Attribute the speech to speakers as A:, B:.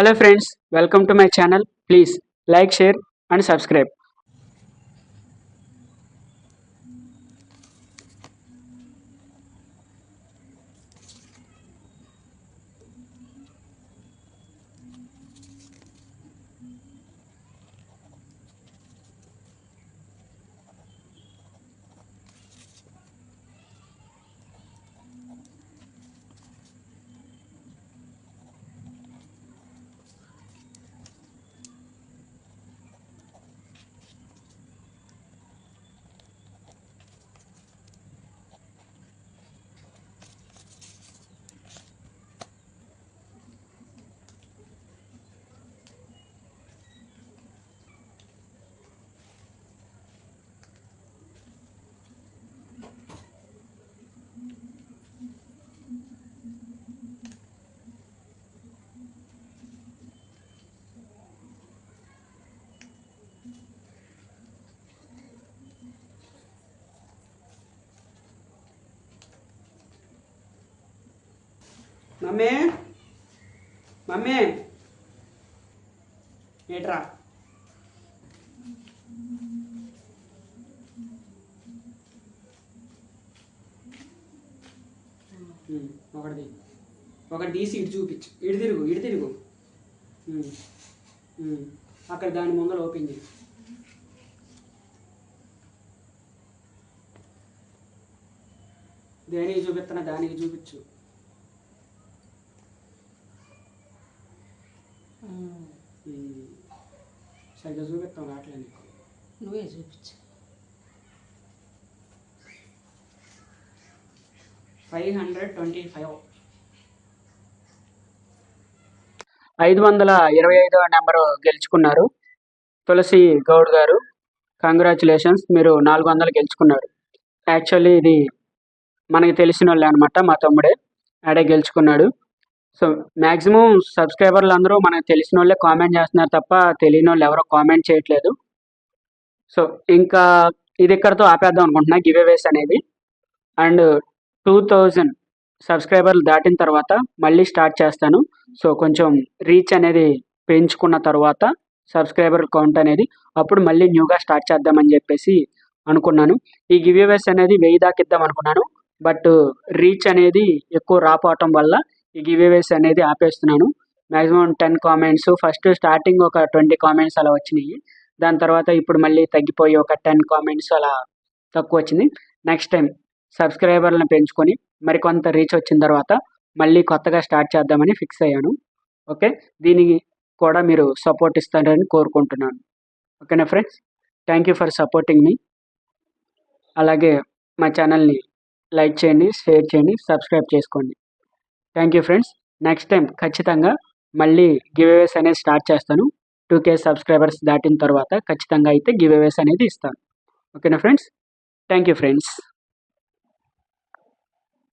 A: Hello friends, welcome to my channel. Please like, share and subscribe. Mummy mummy ఏట్రా ఒకటి తీసి ఇటు చూపించు. ఇటు తిరుగు అక్కడ దాని ముందర ఓపెన్ చేయి. దేనికి చూపిస్తున్నా దానికి చూపించు. సరిగ్గా చూపిస్తాం రావట్లే నీకు.
B: నువ్వే చూపించు.
A: 525 525వ నెంబరు గెలుచుకున్నారు తులసి గౌడ్ గారు. కంగ్రాచులేషన్స్, మీరు 400 గెలుచుకున్నారు. యాక్చువల్లీ ఇది మనకి తెలిసిన వాళ్ళే అనమాట, మా తమ్ముడే ఆడే గెలుచుకున్నాడు. సో మ్యాక్సిమం సబ్స్క్రైబర్లు అందరూ మనకు తెలిసిన వాళ్ళే కామెంట్ చేస్తున్నారు తప్ప తెలియని వాళ్ళు ఎవరో కామెంట్ చేయట్లేదు. సో ఇంకా ఇది ఇక్కడతో ఆపేద్దాం అనుకుంటున్నా గివ్అవేస్ అనేది. అండ్ 2000 సబ్స్క్రైబర్లు దాటిన తర్వాత మళ్ళీ స్టార్ట్ చేస్తాను. సో కొంచెం రీచ్ అనేది పెంచుకున్న తర్వాత సబ్స్క్రైబర్ కౌంట్ అనేది అప్పుడు మళ్ళీ న్యూగా స్టార్ట్ చేద్దామని చెప్పేసి అనుకున్నాను. ఈ గివ్అవేస్ అనేది 1000 దాకా ఇద్దాం అనుకున్నాను. బట్ రీచ్ అనేది ఎక్కువ రాపోవటం వల్ల ఈ గివ్అవేస్ అనేది ఆపేస్తున్నాను. మ్యాక్సిమం 10 కామెంట్స్, ఫస్ట్ స్టార్టింగ్ ఒక 20 కామెంట్స్ అలా వచ్చినాయి. దాని తర్వాత ఇప్పుడు మళ్ళీ తగ్గిపోయి ఒక 10 కామెంట్స్ అలా తక్కువ వచ్చింది. నెక్స్ట్ టైం సబ్స్క్రైబర్లను పెంచుకొని మరికొంత రీచ్ వచ్చిన తర్వాత మళ్ళీ కొత్తగా స్టార్ట్ చేద్దామని ఫిక్స్ అయ్యాను. ఓకే, దీనికి కూడా మీరు సపోర్ట్ ఇస్తారని కోరుకుంటున్నాను. ఓకేనా friends, thank you for supporting me. అలాగే మా ఛానల్ని లైక్ చేయండి, షేర్ చేయండి, సబ్స్క్రైబ్ చేసుకోండి. Thank you friends. Next time ఖచ్చితంగా మళ్ళీ గివ్అవేస్ అనేది స్టార్ట్ చేస్తాను. 2K సబ్స్క్రైబర్స్ దాటిన తర్వాత ఖచ్చితంగా అయితే గివ్అవేస్ అనేది ఇస్తాను. ఓకేనా ఫ్రెండ్స్, థ్యాంక్ యూ ఫ్రెండ్స్.